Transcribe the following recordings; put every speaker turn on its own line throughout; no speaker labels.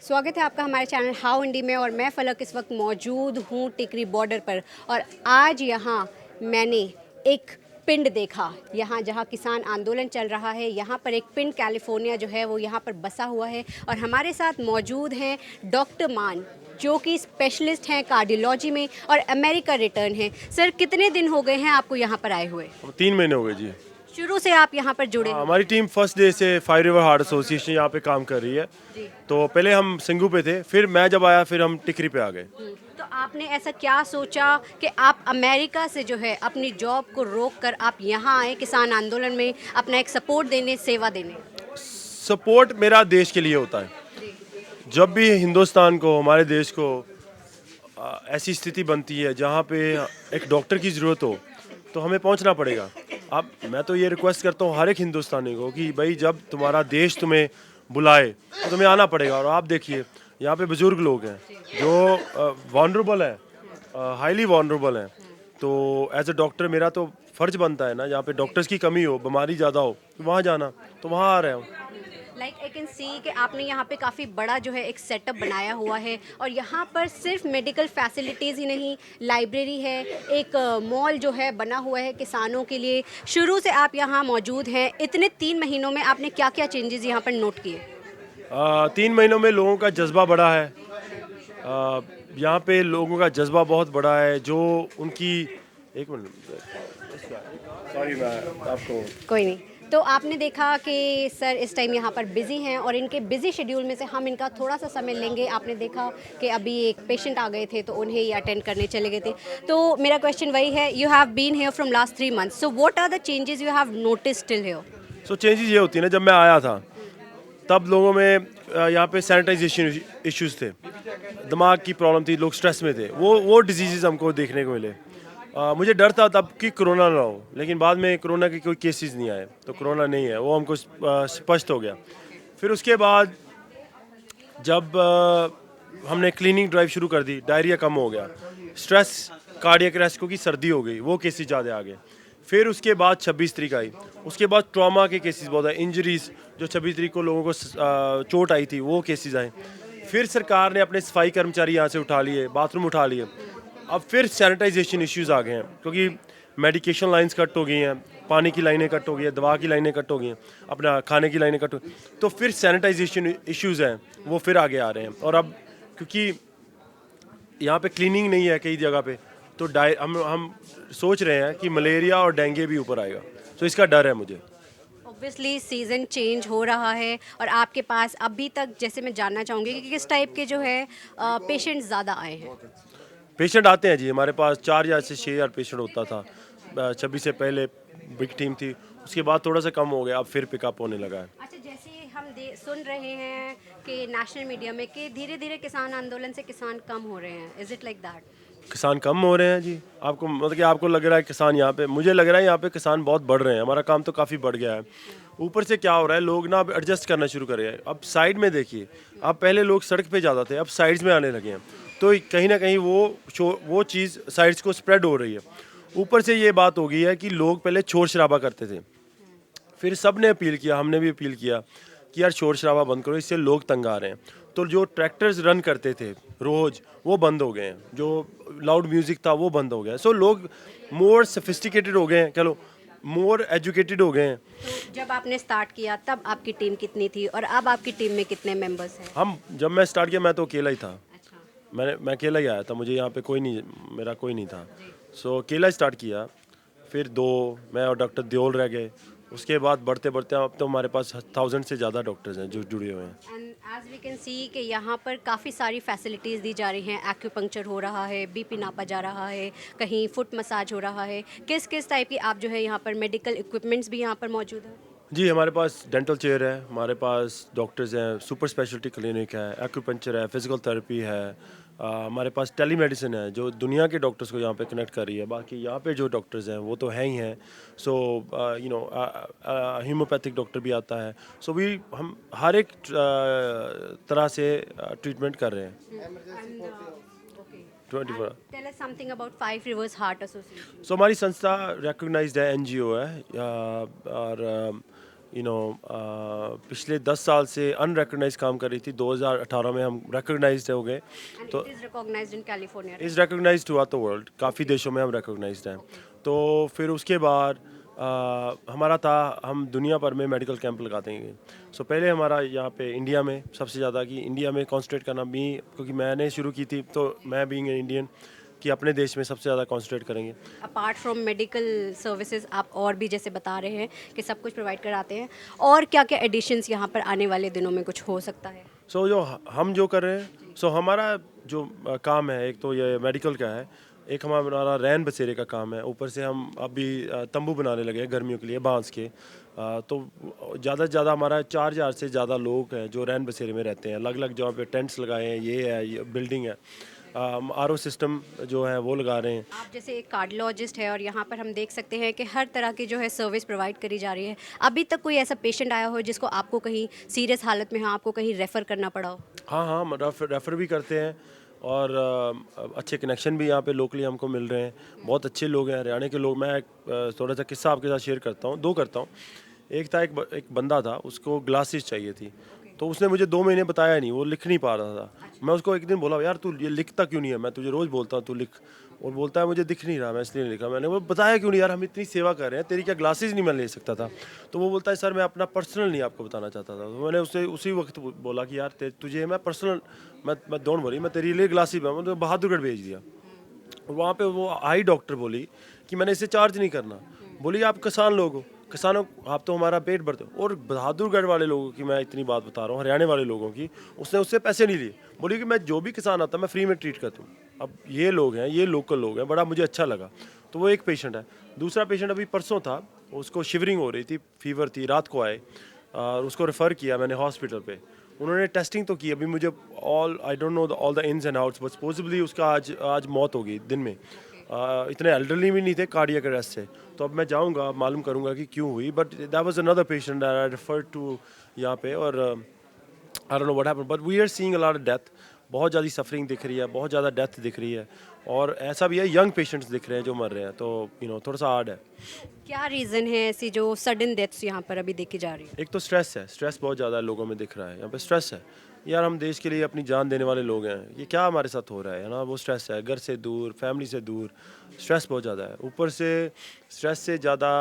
स्वागत है आपका हमारे चैनल हाउ इंडी में। और मैं फलक इस वक्त मौजूद हूँ टिकरी बॉर्डर पर। और आज यहाँ मैंने एक पिंड देखा, यहाँ जहाँ किसान आंदोलन चल रहा है, यहाँ पर एक पिंड कैलिफोर्निया जो है वो यहाँ पर बसा हुआ है। और हमारे साथ मौजूद हैं डॉक्टर मान, जो कि स्पेशलिस्ट हैं कार्डियोलॉजी में और अमेरिका रिटर्न हैं। सर, कितने दिन हो गए हैं आपको यहाँ पर आए हुए?
3 महीने हो गए जी।
शुरू से आप यहाँ पर जुड़े हैं?
हमारी टीम फर्स्ट डे से फाइव रिवर हार्ट एसोसिएशन यहाँ पे काम कर रही है।
जी।
तो पहले हम सिंगू पे थे, फिर मैं जब आया फिर हम टिकरी पे आ गए।
तो आपने ऐसा क्या सोचा कि आप अमेरिका से जो है अपनी जॉब को रोक कर आप यहाँ आए किसान आंदोलन में अपना एक सपोर्ट देने, सेवा देने?
सपोर्ट मेरा देश के लिए होता है। जब भी हिंदुस्तान को, हमारे देश को ऐसी स्थिति बनती है जहाँ पे एक डॉक्टर की ज़रूरत हो तो हमें पहुँचना पड़ेगा। अब मैं तो ये रिक्वेस्ट करता हूँ हर एक हिंदुस्तानी को कि भाई जब तुम्हारा देश तुम्हें बुलाए तो तुम्हें आना पड़ेगा। और आप देखिए यहाँ पे बुजुर्ग लोग हैं जो वॉनरेबल है, हाईली वॉनरेबल हैं। तो एज अ डॉक्टर मेरा तो फ़र्ज़ बनता है ना, जहाँ पे डॉक्टर्स की कमी हो, बीमारी ज़्यादा हो, तो वहाँ जाना। तो वहाँ आ रहे हो।
लाइक आई कैन सी कि आपने यहाँ पे काफ़ी बड़ा जो है एक सेटअप बनाया हुआ है। और यहाँ पर सिर्फ मेडिकल फैसिलिटीज़ ही नहीं, लाइब्रेरी है, एक मॉल जो है बना हुआ है किसानों के लिए। शुरू से आप यहाँ मौजूद हैं, इतने 3 महीनों में आपने क्या क्या चेंजेस यहाँ पर नोट किए?
3 महीनों में लोगों का जज्बा बढ़ा है। यहाँ पे लोगों का जज्बा बहुत बड़ा है। जो उनकी एक मिनट, सॉरी मैं आपको
कोई नहीं। तो आपने देखा कि सर इस टाइम यहाँ पर बिज़ी हैं और इनके बिज़ी शेड्यूल में से हम इनका थोड़ा सा समय लेंगे। आपने देखा कि अभी एक पेशेंट आ गए थे तो उन्हें ही अटेंड करने चले गए थे। तो मेरा क्वेश्चन वही है, you have been here from last 3 months, so what are the changes you have noticed till here?
So changes ये होती है ना, जब मैं आया था तब लोगों में यहाँ पे सैनिटाइजेशन इश्यूज थे, दिमाग की प्रॉब्लम थी, लोग स्ट्रेस में थे। वो डिजीज़ हमको देखने को मिले। मुझे डर था तब कि कोरोना ना हो, लेकिन बाद में कोरोना के कोई केसेस नहीं आए, तो कोरोना नहीं है, वो हमको स्पष्ट हो गया। फिर उसके बाद जब हमने क्लीनिंग ड्राइव शुरू कर दी, डायरिया कम हो गया, स्ट्रेस, कार्डियक अरेस्ट क्योंकि सर्दी हो गई, वो केसेस ज़्यादा आ गए। फिर उसके बाद 26 तारीख आई, उसके बाद ट्रॉमा के केसेस बहुत आए, इंजरीज जो 26 तारीख को लोगों को चोट आई थी वो केसेस आए। फिर सरकार ने अपने सफाई कर्मचारी यहाँ से उठा लिए, बाथरूम उठा लिए। अब फिर सैनिटाइजेशन इश्यूज़ आ गए हैं क्योंकि मेडिकेशन लाइंस कट हो गई हैं, पानी की लाइनें कट हो गई हैं, दवा की लाइनें कट हो गई हैं, अपना खाने की लाइनें कट हो गई। तो फिर सैनिटाइजेशन इश्यूज़ हैं, वो फिर आगे आ रहे हैं। और अब क्योंकि यहाँ पे क्लीनिंग नहीं है कई जगह पे, तो हम सोच रहे हैं कि मलेरिया और डेंगू भी ऊपर आएगा। तो इसका डर है मुझे।
ऑब्वियसली सीज़न चेंज हो रहा है और आपके पास अभी तक, जैसे मैं जानना चाहूँगी कि किस टाइप के जो है पेशेंट ज़्यादा आए हैं?
पेशेंट आते हैं जी, हमारे पास 4,000 से 6,000 पेशेंट होता था। 26 से पहले बिग टीम थी, उसके बाद थोड़ा सा कम हो गया, अब फिर पिकअप होने लगा है।
अच्छा, जैसे हम सुन रहे हैं कि नेशनल मीडिया में कि धीरे धीरे किसान आंदोलन से किसान कम हो रहे हैं, इज इट लाइक दैट?
किसान कम हो रहे हैं जी? आपको मतलब कि आपको लग रहा है किसान यहाँ पे, मुझे लग रहा है यहाँ पे किसान बहुत बढ़ रहे हैं। हमारा काम तो काफ़ी बढ़ गया है। ऊपर से क्या हो रहा है, लोग ना अब एडजस्ट करना शुरू कर रहे हैं। अब साइड में देखिए, अब पहले लोग सड़क पे ज़्यादा थे, अब साइड्स में आने लगे हैं। तो कहीं ना कहीं वो चीज़ साइड्स को स्प्रेड हो रही है। ऊपर से ये बात हो गई है कि लोग पहले शोर शराबा करते थे, फिर सब ने अपील किया, हमने भी अपील किया कि यार शोर शराबा बंद करो, इससे लोग तंग आ रहे हैं। तो जो ट्रैक्टर्स रन करते थे रोज़, वो बंद हो गए हैं। जो लाउड म्यूज़िक था वो बंद हो गया। सो लोग मोर सोफिस्टिकेटेड हो गए हैं, चलो मोर एजुकेटेड हो गए हैं।
तो जब आपने स्टार्ट किया तब आपकी टीम कितनी थी और अब आपकी टीम में कितने मेंबर्स हैं?
जब मैं स्टार्ट किया मैं तो अकेला ही था।
अच्छा।
मैं अकेला ही आया था, मुझे यहाँ पे मेरा कोई नहीं था। सो अकेला स्टार्ट किया, फिर 2 मैं और डॉक्टर दियोल रह गए। उसके बाद बढ़ते बढ़ते अब तो हमारे पास 1000 से ज़्यादा डॉक्टर्स हैं जो जुड़े हुए हैं।
And as we can see कि यहाँ पर काफ़ी सारी फैसिलिटीज़ दी जा रही हैं। एक्यूपंक्चर हो रहा है, बीपी नापा जा रहा है, कहीं फुट मसाज हो रहा है। किस किस टाइप की आप जो है यहाँ पर मेडिकल इक्विपमेंट्स भी यहाँ पर मौजूद हैं?
जी, हमारे पास डेंटल चेयर है, हमारे पास डॉक्टर्स हैं, सुपर स्पेशलिटी क्लिनिक है, एक्यूपंक्चर है, फिजिकल थेरेपी है। हमारे पास टेलीमेडिसिन है जो दुनिया के डॉक्टर्स को यहाँ पे कनेक्ट कर रही है। बाकी यहाँ पे जो डॉक्टर्स हैं वो तो हैं ही हैं। सो होम्योपैथिक डॉक्टर भी आता है। सो हम हर एक तरह से ट्रीटमेंट कर रहे हैं 24।
Tell us something about five rivers heart association.
So हमारी संस्था रिकॉग्नाइज्ड है, एनजीओ है। और पिछले 10 साल से अनरिकग्नाइज काम कर रही थी। 2018 में हम रिकग्नाइज्ड हो गए।
And
तो
it is recognized in California, right?
Is recognise throughout the world, काफ़ी देशों में हम रिकग्नाइज्ड हैं। तो फिर उसके बाद हमारा था, हम दुनिया भर में मेडिकल कैंप लगाते हैं। सो पहले हमारा यहाँ पे इंडिया में सबसे ज़्यादा, कि इंडिया में कॉन्सेंट्रेट करना भी, क्योंकि मैंने शुरू की थी, तो मैं बीइंग इंडियन कि अपने देश में सबसे ज़्यादा कॉन्सेंट्रेट करेंगे।
अपार्ट फ्रॉम मेडिकल सर्विसेज आप और भी जैसे बता रहे हैं कि सब कुछ प्रोवाइड कराते हैं, और क्या क्या एडिशंस यहाँ पर आने वाले दिनों में कुछ हो सकता है?
सो जो हम जो कर रहे हैं, सो हमारा जो काम है, एक तो ये मेडिकल का है, एक हमारा रैन बसेरे का काम है। ऊपर से हम अभी तंबू बनाने लगे हैं गर्मियों के लिए, बांस के। तो ज़्यादा से ज़्यादा हमारा 4000 से ज़्यादा लोग हैं जो रैन बसेरे में रहते हैं, अलग अलग जगह पे टेंट्स लगाए हैं। ये है, ये बिल्डिंग है। आरओ सिस्टम जो है वो लगा रहे हैं।
आप जैसे एक कार्डियोलॉजिस्ट है और यहाँ पर हम देख सकते हैं कि हर तरह की जो है सर्विस प्रोवाइड करी जा रही है। अभी तक कोई ऐसा पेशेंट आया हो जिसको आपको कहीं सीरियस हालत में हो, आपको कहीं रेफ़र करना पड़ा हो?
हाँ हाँ, हम रेफ़र भी करते हैं, और अच्छे कनेक्शन भी यहाँ पे लोकली हमको मिल रहे हैं। बहुत अच्छे लोग हैं हरियाणा के लोग। मैं एक थोड़ा सा किस्सा आपके साथ शेयर करता हूँ, दो करता हूँ। एक था, एक बंदा था, उसको ग्लासेस चाहिए थी। तो उसने मुझे 2 महीने बताया नहीं, वो लिख नहीं पा रहा था। मैं उसको एक दिन बोला, यार तू ये लिखता क्यों नहीं है, मैं तुझे रोज़ बोलता हूँ तू लिख। और बोलता है मुझे दिख नहीं रहा, मैं इसलिए नहीं लिखा। मैंने वो बताया क्यों नहीं यार, हम इतनी सेवा कर रहे हैं, तेरी क्या ग्लासेस नहीं मैं ले सकता था? तो वो बोलता है सर मैं अपना पर्सनल नहीं आपको बताना चाहता था। तो मैंने उससे उसी वक्त बोला कि यार तुझे मैं पर्सनल, मैं डोंट वरी, मैं तेरे लिए ग्लासेस मैंने बहादुरगढ़ भेज दिया। और वहाँ पे वो आई डॉक्टर बोली कि मैंने इसे चार्ज नहीं करना। बोली आप किसान लोग हो, किसानों आप तो हमारा पेट भरते हो। और बहादुरगढ़ वाले लोगों की मैं इतनी बात बता रहा हूँ, हरियाणा वाले लोगों की, उसने उससे पैसे नहीं लिए। बोली कि मैं जो भी किसान आता मैं फ्री में ट्रीट करता हूँ। अब ये लोग हैं, ये लोकल लोग हैं, बड़ा मुझे अच्छा लगा। तो वो एक पेशेंट है। दूसरा पेशेंट अभी परसों था, उसको शिवरिंग हो रही थी, फीवर थी, रात को आए और उसको रेफ़र किया मैंने हॉस्पिटल पे। उन्होंने टेस्टिंग तो की, अभी मुझे I don't know all the ins and outs, but possibly उसका आज मौत होगी दिन में। इतने एल्डरली भी नहीं थे, कार्डियक अरेस्ट से। तो अब मैं जाऊंगा, मालूम करूंगा कि क्यों हुई। But that was another patient that I referred to यहाँ पे। और I don't know what happened, but we are seeing a lot of death. बहुत ज़्यादा सफरिंग दिख रही है, बहुत ज़्यादा डेथ दिख रही है। और ऐसा भी है, यंग पेशेंट्स दिख रहे हैं जो मर रहे हैं। तो थोड़ा सा हार्ड है।
क्या रीज़न है ऐसी जो सडन डेथ्स यहाँ पर अभी देखी जा रही है?
एक तो स्ट्रेस है, स्ट्रेस बहुत ज़्यादा लोगों में दिख रहा है। यहाँ पे स्ट्रेस है, यार हम देश के लिए अपनी जान देने वाले लोग हैं, ये क्या हमारे साथ हो रहा है ना? वो स्ट्रेस है, घर से दूर, फैमिली से दूर, स्ट्रेस बहुत ज़्यादा है। ऊपर से स्ट्रेस से ज़्यादा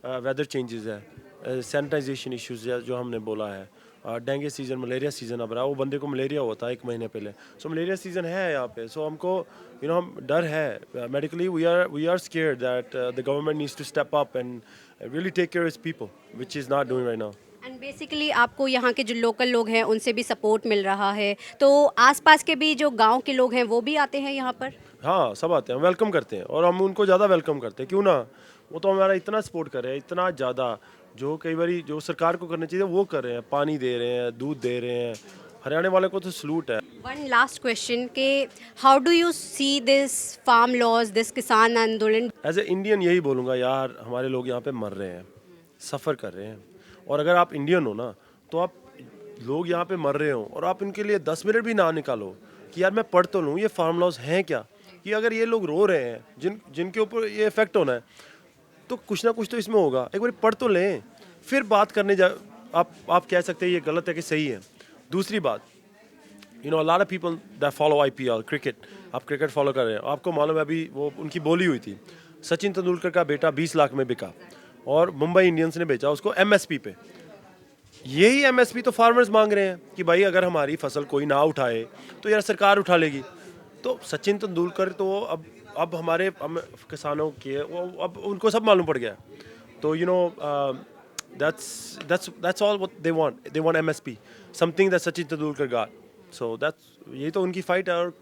वेदर चेंजेस है, सैनिटाइजेशन इश्यूज है जो हमने बोला है, डेंगू सीज़न, मलेरिया सीज़न अब रहा है। वो बंदे को मलेरिया होता है 1 महीने पहले। सो मलेरिया सीज़न है यहाँ पे। सो हमको हम डर है medically, we are scared that the government needs to step up and really take care its people, which is not doing right now.
And basically आपको यहाँ के जो लोकल लोग हैं उनसे भी सपोर्ट मिल रहा है, तो आसपास के भी जो गांव के लोग हैं वो भी आते हैं यहाँ पर?
हाँ, सब आते हैं, वेलकम करते हैं, और हम उनको ज़्यादा वेलकम करते हैं। क्यों ना? वो तो हमारा इतना सपोर्ट कर रहे हैं, इतना ज़्यादा, जो कई बारी जो सरकार को करना चाहिए वो कर रहे हैं। पानी दे रहे हैं, दूध दे रहे हैं। हरियाणा वाले को तो सलूट है।
वन लास्ट क्वेश्चन के how do you see this farm laws, this kisan andolan?
As a Indian यही बोलूँगा यार, हमारे लोग यहाँ पे मर रहे हैं, सफ़र कर रहे हैं। और अगर आप इंडियन हो ना, तो आप लोग यहाँ पे मर रहे हो और आप इनके लिए 10 मिनट भी ना निकालो कि यार मैं पढ़ तो लूँ ये फार्म लॉज हैं क्या। कि अगर ये लोग रो रहे हैं, जिनके ऊपर ये इफेक्ट होना है, तो कुछ ना कुछ तो इसमें होगा। एक बार पढ़ तो लें, फिर बात करने जा। आप कह सकते हैं ये गलत है कि सही है। दूसरी बात, a lot of people that follow IPL cricket, आप क्रिकेट फॉलो कर रहे हैं, आपको मालूम है अभी वो उनकी बोली हुई थी, सचिन तेंदुलकर का बेटा 20 लाख में बिका और मुंबई इंडियंस ने बेचा उसको MSP पे। यही MSP तो फार्मर्स मांग रहे हैं कि भाई अगर हमारी फसल कोई ना उठाए तो यार सरकार उठा लेगी। तो सचिन तेंदुलकर तो अब हमारे किसानों के वो अब उनको सब मालूम पड़ गया। तो that's all what they want MSP, something that Sachin Tendulkar got. So यही तो उनकी फाइट है। और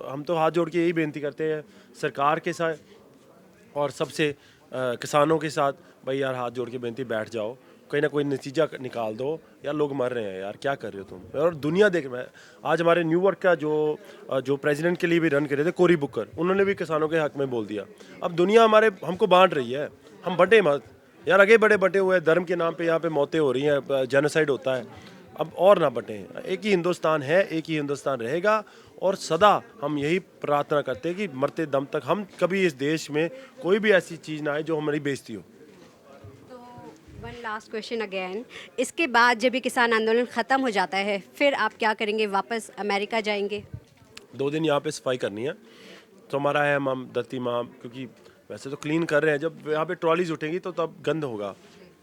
हम तो हाथ जोड़ के यही बेनती करते हैं सरकार के साथ और सबसे किसानों के साथ, भाई यार हाथ जोड़ के बेनती, बैठ जाओ, कहीं ना कोई नतीजा निकाल दो। यार लोग मर रहे हैं यार, क्या कर रहे हो तुम? और दुनिया देख रहा है। आज हमारे न्यूयॉर्क का जो प्रेसिडेंट के लिए भी रन कर रहे थे, कोरी बुकर, उन्होंने भी किसानों के हक में बोल दिया। अब दुनिया हमको बांट रही है, हम बटे मत यार, आगे बटे हुए हैं, धर्म के नाम पे यहाँ पे मौतें हो रही हैं, जेनोसाइड होता है। अब और ना बटें, एक ही हिंदुस्तान है, एक ही हिंदुस्तान रहेगा। और सदा हम यही प्रार्थना करते हैं कि मरते दम तक हम कभी इस देश में कोई भी ऐसी चीज़ ना आए जो हमारी बेइज्जती हो।
वन लास्ट क्वेश्चन अगेन, इसके बाद जब ये किसान आंदोलन ख़त्म हो जाता है फिर आप क्या करेंगे, वापस अमेरिका जाएंगे?
2 दिन यहाँ पे सफाई करनी है, तो हमारा है हम धरती माँ, क्योंकि वैसे तो क्लीन कर रहे हैं, जब यहाँ पे ट्रॉलीज उठेंगी तो तब गंद होगा।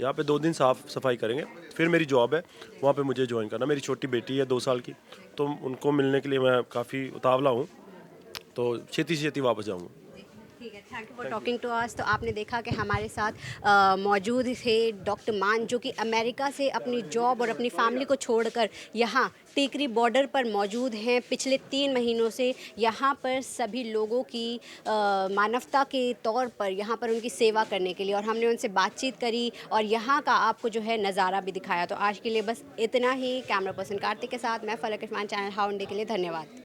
यहाँ पे 2 दिन साफ सफाई करेंगे, फिर मेरी जॉब है वहाँ पे मुझे ज्वाइन करना। मेरी छोटी बेटी है 2 साल की, तो उनको मिलने के लिए मैं काफ़ी उतावला हूँ, तो छेती से छेती वापस जाऊँगा।
ठीक है, thank you for talking to us. तो आपने देखा कि हमारे साथ मौजूद थे डॉक्टर मान, जो कि अमेरिका से अपनी जॉब और अपनी फैमिली को छोड़कर यहाँ टिकरी बॉर्डर पर मौजूद हैं पिछले 3 महीनों से। यहाँ पर सभी लोगों की मानवता के तौर पर यहाँ पर उनकी सेवा करने के लिए, और हमने उनसे बातचीत करी और यहाँ का आपको जो है नज़ारा भी दिखाया। तो आज के लिए बस इतना ही। कैमरा पर्सन कार्तिक के साथ मैं फलक इरफान, चैनल हाउ इंडिया के लिए धन्यवाद।